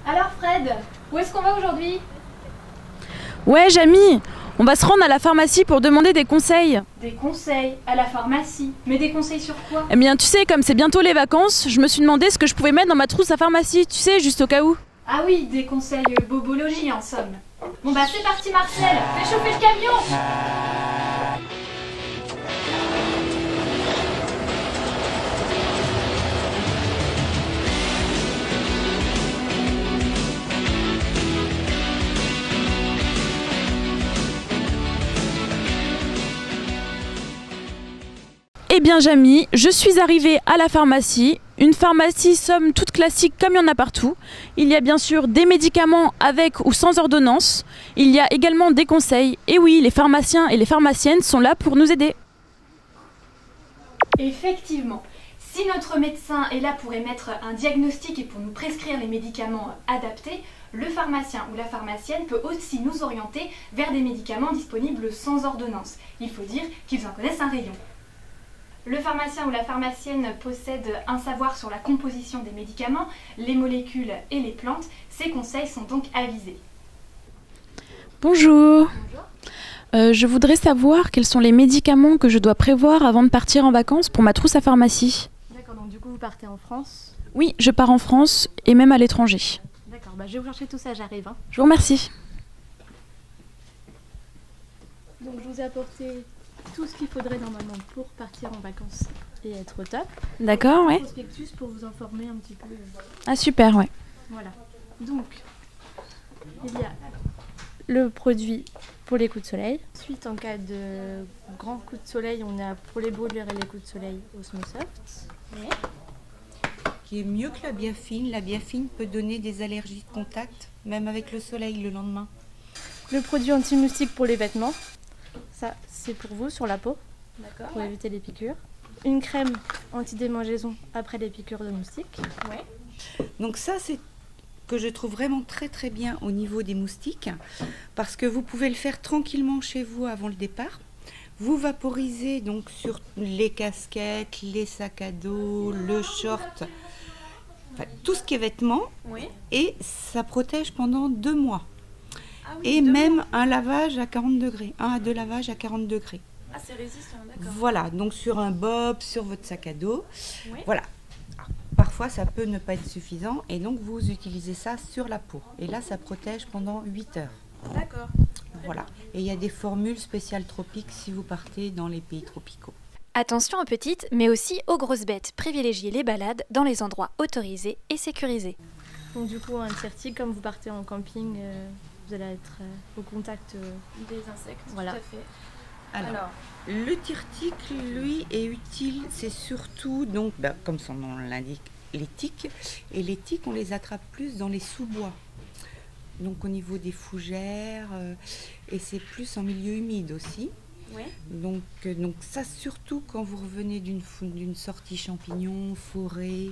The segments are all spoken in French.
Alors Fred, où est-ce qu'on va aujourd'hui? Ouais, Jamy, on va se rendre à la pharmacie pour demander des conseils. Des conseils à la pharmacie. Mais des conseils sur quoi? Eh bien, tu sais, comme c'est bientôt les vacances, je me suis demandé ce que je pouvais mettre dans ma trousse à pharmacie, tu sais, juste au cas où. Ah oui, des conseils bobologie en somme. Bon bah c'est parti Marcel, fais chauffer le camion. Eh bien, Jamy, je suis arrivée à la pharmacie. Une pharmacie somme toute classique comme il y en a partout. Il y a bien sûr des médicaments avec ou sans ordonnance. Il y a également des conseils. Et oui, les pharmaciens et les pharmaciennes sont là pour nous aider. Effectivement, si notre médecin est là pour émettre un diagnostic et pour nous prescrire les médicaments adaptés, le pharmacien ou la pharmacienne peut aussi nous orienter vers des médicaments disponibles sans ordonnance. Il faut dire qu'ils en connaissent un rayon. Le pharmacien ou la pharmacienne possède un savoir sur la composition des médicaments, les molécules et les plantes. Ces conseils sont donc avisés. Bonjour. Je voudrais savoir quels sont les médicaments que je dois prévoir avant de partir en vacances pour ma trousse à pharmacie. D'accord, donc du coup vous partez en France? Oui, je pars en France et même à l'étranger. D'accord, bah je vais vous chercher tout ça, j'arrive. Hein. Je vous remercie. Donc je vous ai apporté tout ce qu'il faudrait normalement pour partir en vacances et être au top. D'accord, ouais. Prospectus pour vous informer un petit peu. Ah super, ouais. Voilà. Donc, il y a le produit pour les coups de soleil. Ensuite, en cas de grand coup de soleil, on a pour les brûlures et les coups de soleil Osmosoft. Ouais. Qui est mieux que la biafine. La biafine peut donner des allergies de contact, même avec le soleil le lendemain. Le produit anti-moustique pour les vêtements. Ça, c'est pour vous, sur la peau. D'accord. Pour éviter les piqûres. Une crème anti-démangeaison après les piqûres de moustiques. Ouais. Donc ça, c'est que je trouve vraiment très très bien au niveau des moustiques, parce que vous pouvez le faire tranquillement chez vous avant le départ. Vous vaporisez donc sur les casquettes, les sacs à dos, le short, enfin, tout ce qui est vêtements, Oui. et ça protège pendant 2 mois. Ah oui, Et même un lavage à 40 degrés, 1 à 2 lavages à 40 degrés. Ah c'est résistant, d'accord. Voilà, donc sur un bob, sur votre sac à dos, Oui. voilà. Alors, parfois ça peut ne pas être suffisant et donc vous utilisez ça sur la peau. Et là ça protège pendant 8 heures. D'accord. Voilà. Et il y a des formules spéciales tropiques si vous partez dans les pays tropicaux. Attention aux petites, mais aussi aux grosses bêtes. Privilégiez les balades dans les endroits autorisés et sécurisés. Donc du coup, un tire-tique, comme vous partez en camping, vous allez être au contact Des insectes, Voilà. tout à fait. Alors, le tire-tique, lui, est utile, c'est surtout, donc, comme son nom l'indique, les tiques. Et les tiques, on les attrape plus dans les sous-bois. Donc au niveau des fougères, et c'est plus en milieu humide aussi. Ouais. Donc ça, surtout quand vous revenez d'une sortie champignons, forêt,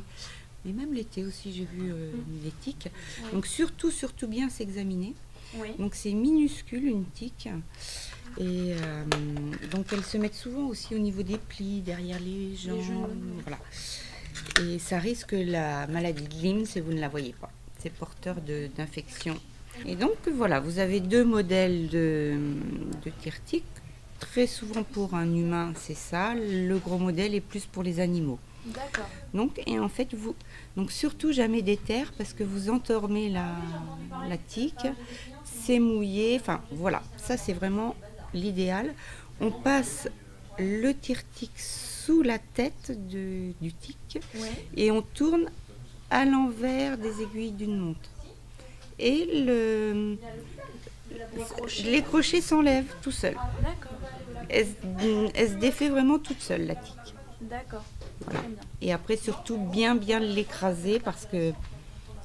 mais même l'été aussi, j'ai vu des tiques. Oui. Donc surtout bien s'examiner. Oui. Donc c'est minuscule, une tique. Et donc elles se mettent souvent aussi au niveau des plis, derrière les jambes. genoux. Voilà. Et ça risque la maladie de Lyme si vous ne la voyez pas. C'est porteur d'infection. Et donc voilà, vous avez 2 modèles de tire-tique. Très souvent pour un humain, c'est ça. Le gros modèle est plus pour les animaux. D'accord. Donc, et en fait, donc surtout jamais d'éther parce que vous entormez la tique, c'est mouillé. Enfin voilà, ça c'est vraiment l'idéal. On passe le tire-tique sous la tête du tique Ouais. et on tourne à l'envers des aiguilles d'une montre. Et les crochets s'enlèvent tout seuls. D'accord. Elle se défait vraiment toute seule, la tique. D'accord. Voilà. Très bien. Et après, surtout, bien l'écraser parce que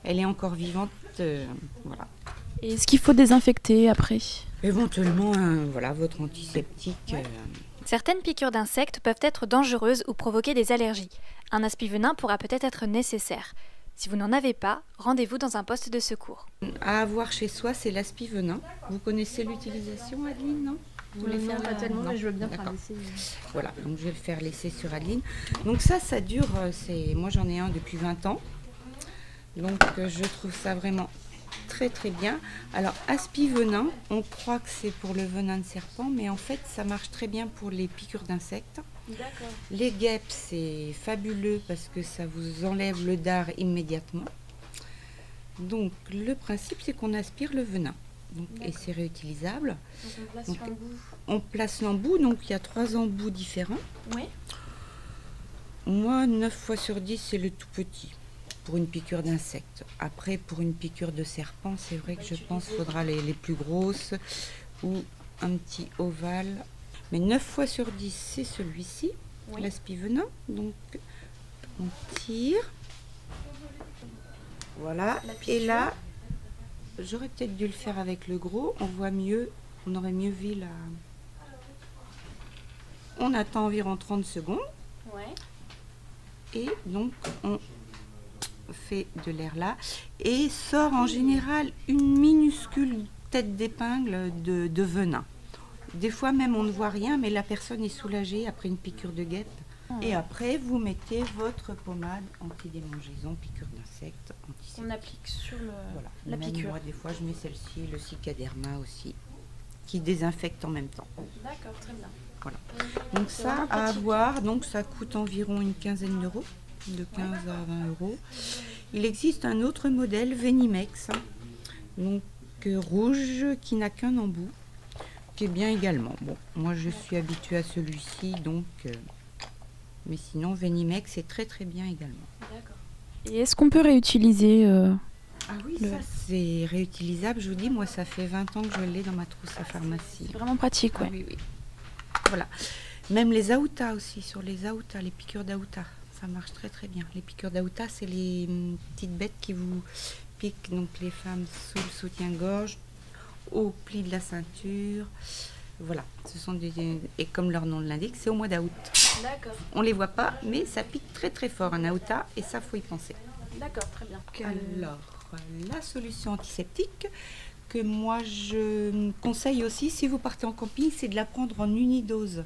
elle est encore vivante. Voilà. Et est-ce qu'il faut désinfecter après? Éventuellement, voilà, votre antiseptique. Certaines piqûres d'insectes peuvent être dangereuses ou provoquer des allergies. Un aspi-venin pourra peut-être être nécessaire. Si vous n'en avez pas, rendez-vous dans un poste de secours. À avoir chez soi, c'est l'aspi-venin. Vous connaissez l'utilisation, Adeline, non? Vous voulez faire pas tellement, non. mais je veux bien faire D'accord. l'essai. Voilà, donc je vais le faire laisser sur Adeline. Donc ça dure, moi j'en ai un depuis 20 ans. Donc je trouve ça vraiment très très bien. Alors aspi venin, on croit que c'est pour le venin de serpent, mais en fait ça marche très bien pour les piqûres d'insectes. D'accord. Les guêpes, c'est fabuleux parce que ça vous enlève le dard immédiatement. Donc le principe c'est qu'on aspire le venin. Donc, et c'est réutilisable. Donc on place Donc, l'embout. on place l'embout, donc il y a 3 embouts différents. Oui. Moi, 9 fois sur 10, c'est le tout petit pour une piqûre d'insecte. Après, pour une piqûre de serpent, c'est vrai que je pense qu'il faudra les plus grosses ou un petit ovale. Mais 9 fois sur 10, c'est celui-ci, Oui. l'aspi venin. Donc, on tire. Voilà. Et là, j'aurais peut-être dû le faire avec le gros. On voit mieux, on aurait mieux vu la... On attend environ 30 secondes. Ouais. Et donc, on fait de l'air là. Et sort en général une minuscule tête d'épingle de venin. Des fois même, on ne voit rien, mais la personne est soulagée après une piqûre de guêpe. Et après, vous mettez votre pommade anti-démangeaison, piqûre d'insectes, antiseptique. On applique sur Voilà. la Même piqûre. moi, des fois, je mets celle-ci, le cicaderma aussi, qui désinfecte en même temps. D'accord, très bien. Voilà. Donc C'est ça, vraiment à pratique. avoir, donc ça coûte environ une quinzaine d'euros, de 15 à 20 euros. Il existe un autre modèle, Venimex, donc rouge, qui n'a qu'un embout, qui est bien également. Bon, moi je suis habituée à celui-ci, donc... mais sinon, Venimex est très très bien également. D'accord. Et est-ce qu'on peut réutiliser Ah oui, Le- ça c'est réutilisable. Je vous dis, moi ça fait 20 ans que je l'ai dans ma trousse à pharmacie. C'est vraiment pratique, Ah ouais. oui, oui. Voilà. Même les aoutas aussi, sur les aoutas, les piqûres d'aouta, ça marche très très bien. Les piqûres d'aouta, c'est les petites bêtes qui vous piquent, donc les femmes sous le soutien-gorge, au pli de la ceinture. Voilà, ce sont des... Et comme leur nom l'indique, c'est au mois d'août. D'accord. On les voit pas, mais ça pique très très fort, un aouta, et ça, faut y penser. D'accord, très bien. Alors, la solution antiseptique que moi je conseille aussi si vous partez en camping, c'est de la prendre en unidose.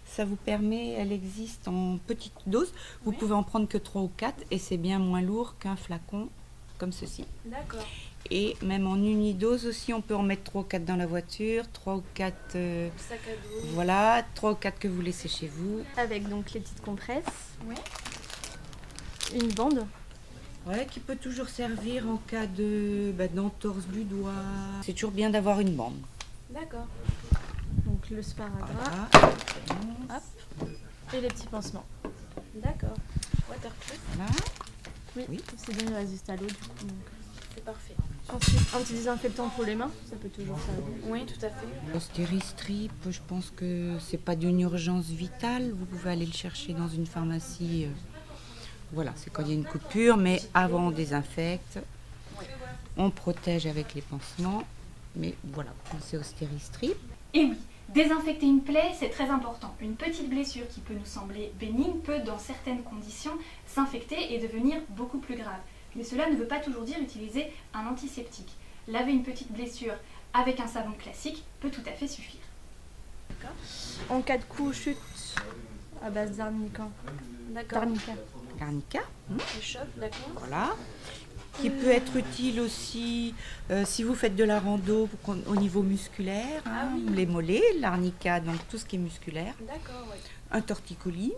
Ça vous permet, elle existe en petite dose. Vous Oui. pouvez en prendre que 3 ou 4 et c'est bien moins lourd qu'un flacon comme ceci. D'accord. Et même en unidose aussi, on peut en mettre 3 ou 4 dans la voiture, 3 ou 4, Sac à dos. voilà, 3 ou 4 que vous laissez chez vous. Avec donc les petites compresses. Oui. Une bande. Ouais, qui peut toujours servir en cas de d'entorse du doigt. C'est toujours bien d'avoir une bande. D'accord. Donc le sparadrap Voilà. et les petits pansements. D'accord. Waterproof. Voilà. Oui. C'est bien, il résiste à l'eau du coup. Donc C'est parfait. ensuite, un petit désinfectant pour les mains, ça peut toujours servir. Oui, tout à fait. Le Stéristrip, je pense que c'est pas d'une urgence vitale. Vous pouvez aller le chercher dans une pharmacie. Voilà, c'est quand il y a une coupure, mais avant on désinfecte. On protège avec les pansements. Mais voilà, pensez au Stéristrip. Et oui, désinfecter une plaie, c'est très important. Une petite blessure qui peut nous sembler bénigne peut, dans certaines conditions, s'infecter et devenir beaucoup plus grave. Mais cela ne veut pas toujours dire utiliser un antiseptique. Laver une petite blessure avec un savon classique peut tout à fait suffire. En cas de coup, chute à base d'arnica. D'accord. L'arnica, Le choc, d'accord. voilà. Qui peut être utile aussi si vous faites de la rando au niveau musculaire, Ah oui. les mollets, l'arnica, donc tout ce qui est musculaire. D'accord, oui. Un torticolis,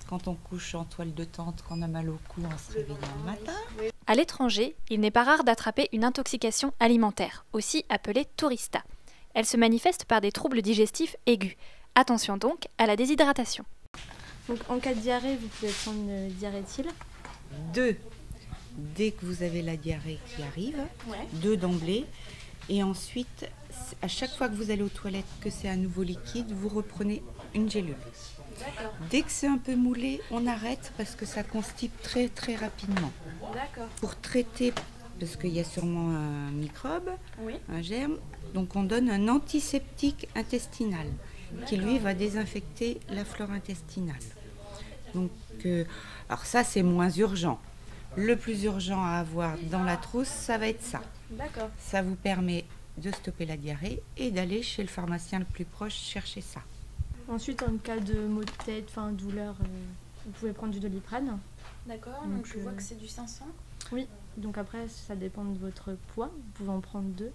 quand on couche en toile de tente, qu'on a mal au cou en se réveillant le matin. À l'étranger, il n'est pas rare d'attraper une intoxication alimentaire, aussi appelée tourista. Elle se manifeste par des troubles digestifs aigus. Attention donc à la déshydratation. Donc en cas de diarrhée, vous pouvez prendre une diarrhétyle. 2, dès que vous avez la diarrhée qui arrive, Ouais. 2 d'emblée. Et ensuite, à chaque fois que vous allez aux toilettes, que c'est à nouveau liquide, vous reprenez une gélule. D'accord. Dès que c'est un peu moulé, on arrête parce que ça constipe très très rapidement. D'accord. Pour traiter, parce qu'il y a sûrement un microbe, Oui. un germe, donc on donne un antiseptique intestinal qui lui va désinfecter la flore intestinale. Donc, alors ça c'est moins urgent. Le plus urgent à avoir dans la trousse, ça va être ça. D'accord. Ça vous permet de stopper la diarrhée et d'aller chez le pharmacien le plus proche chercher ça. Ensuite, en cas de maux de tête, enfin douleur, vous pouvez prendre du Doliprane. D'accord, donc je vois que c'est du 500. Oui, donc après, ça dépend de votre poids. Vous pouvez en prendre 2.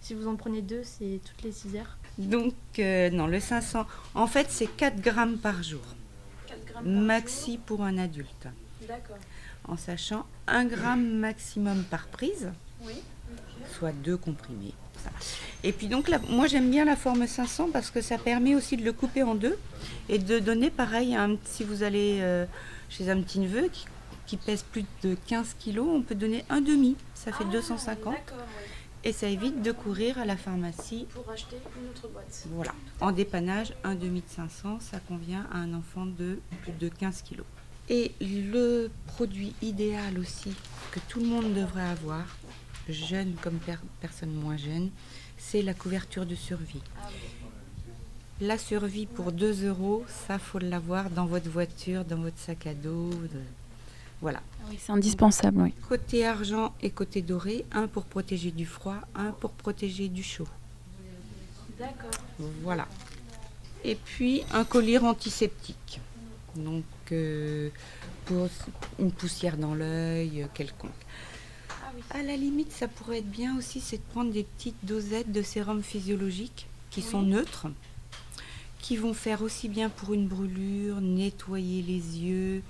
Si vous en prenez 2, c'est toutes les 6 heures. Donc, non, le 500, en fait, c'est 4 grammes par jour. 4 grammes Maxi pour un adulte. D'accord. En sachant 1 gramme maximum par prise, Oui. soit 2 comprimés. Ça. Et puis donc, là, moi j'aime bien la forme 500 parce que ça permet aussi de le couper en 2 et de donner pareil, si vous allez chez un petit neveu qui pèse plus de 15 kilos, on peut donner un demi, ça fait 250. D'accord, oui. Et ça évite de courir à la pharmacie. Pour acheter une autre boîte. Voilà, en dépannage, un demi de 500, ça convient à un enfant de plus de 15 kilos. Et le produit idéal aussi, que tout le monde devrait avoir, jeune comme personne moins jeune, c'est la couverture de survie. La survie pour 2 €, ça faut l'avoir dans votre voiture, dans votre sac à dos. Voilà. Oui, c'est indispensable, oui. Côté argent et côté doré, un pour protéger du froid, un pour protéger du chaud. D'accord. Voilà. Et puis un collier antiseptique. Donc pour une poussière dans l'œil quelconque. Ah oui. À la limite, ça pourrait être bien aussi, c'est de prendre des petites dosettes de sérum physiologique qui sont neutres, qui vont faire aussi bien pour une brûlure, nettoyer les yeux,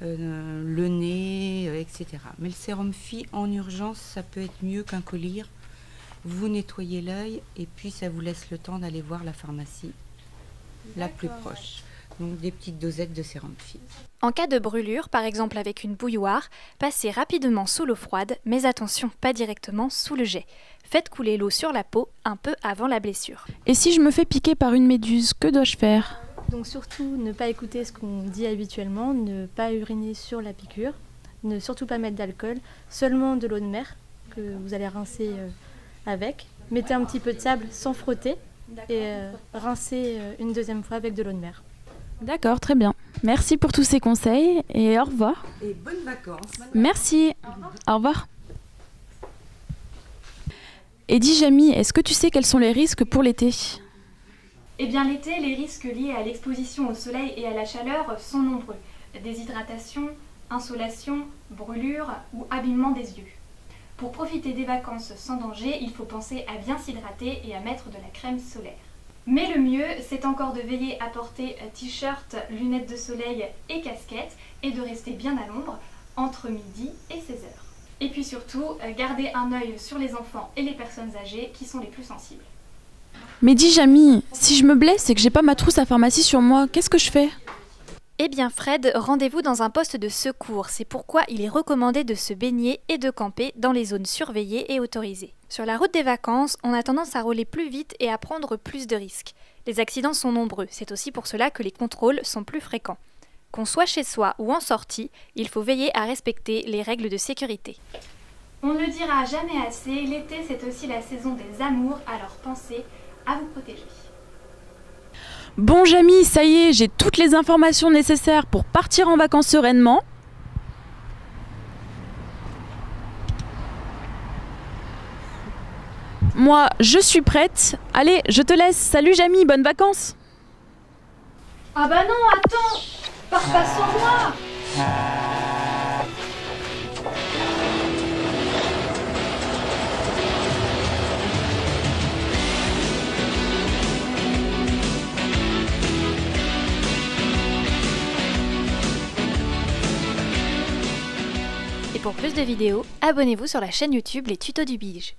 le nez, etc. Mais le sérum phy en urgence, ça peut être mieux qu'un collier. Vous nettoyez l'œil et puis ça vous laisse le temps d'aller voir la pharmacie la plus proche. Donc des petites dosettes de sérum phy. En cas de brûlure, par exemple avec une bouilloire, passez rapidement sous l'eau froide, mais attention, pas directement sous le jet. Faites couler l'eau sur la peau un peu avant la blessure. Et si je me fais piquer par une méduse, que dois-je faire? Donc surtout, ne pas écouter ce qu'on dit habituellement, ne pas uriner sur la piqûre, ne surtout pas mettre d'alcool, seulement de l'eau de mer que vous allez rincer avec. Mettez un petit peu de sable sans frotter et rincez une deuxième fois avec de l'eau de mer. D'accord, très bien. Merci pour tous ces conseils et au revoir. Et bonnes vacances. Merci. Au revoir. Et dis Jamie, est-ce que tu sais quels sont les risques pour l'été? Eh bien l'été, les risques liés à l'exposition au soleil et à la chaleur sont nombreux. Déshydratation, insolation, brûlure ou abîmement des yeux. Pour profiter des vacances sans danger, il faut penser à bien s'hydrater et à mettre de la crème solaire. Mais le mieux, c'est encore de veiller à porter t-shirt, lunettes de soleil et casquette et de rester bien à l'ombre entre midi et 16h. Et puis surtout, gardez un œil sur les enfants et les personnes âgées qui sont les plus sensibles. Mais dis Jamie, si je me blesse et que j'ai pas ma trousse à pharmacie sur moi, qu'est-ce que je fais? Eh bien Fred, rendez-vous dans un poste de secours. C'est pourquoi il est recommandé de se baigner et de camper dans les zones surveillées et autorisées. Sur la route des vacances, on a tendance à rouler plus vite et à prendre plus de risques. Les accidents sont nombreux, c'est aussi pour cela que les contrôles sont plus fréquents. Qu'on soit chez soi ou en sortie, il faut veiller à respecter les règles de sécurité. On ne le dira jamais assez, l'été c'est aussi la saison des amours, alors pensez à vous protéger. Bon Jamie, ça y est, j'ai toutes les informations nécessaires pour partir en vacances sereinement. Moi, je suis prête. Allez, je te laisse. Salut Jamie, bonnes vacances. Ah bah non, attends, pars pas sans moi. Et pour plus de vidéos, abonnez-vous sur la chaîne YouTube Les Tutos du Bige.